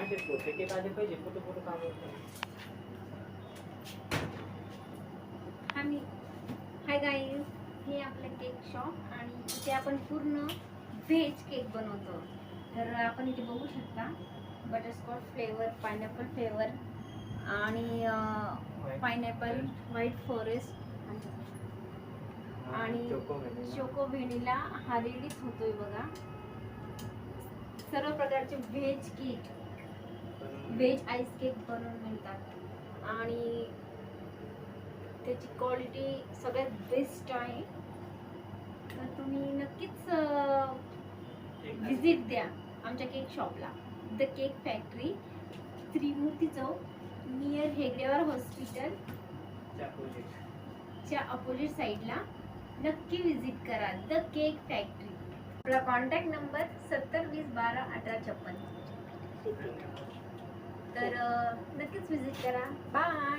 असे photo cake आले पाहिजे, फोटो फोटो काम होतं. हाय गाईज, हे आपलं केक शॉप आणि इथे आपण पूर्ण व्हेज केक बनवतो. तर आपण इथे बघू शकता बटरस्कॉच फ्लेवर, पायनॅपल फ्लेवर आणि पायनॅपल व्हाईट फॉरेस्ट आणि चोको व्हॅनिला हा रेडीच होतोय बघा. सर्व प्रकारचे veg cake, veg ice cake बनवून मिळतात आणि त्याची क्वालिटी सगळ्यात बेस्ट आहे. तर तुम्ही नक्कीच विजिट द्या आमच्या केक शॉपला. The cake factory, Trimurti Chowk, near हेगडेवार हॉस्पिटल च्या अपोजिट साईडला नक्की विजिट करा. The cake factory. आपला कॉन्टॅक्ट नंबर 7020121856. तर नक्कीच विजिट करा. बाय.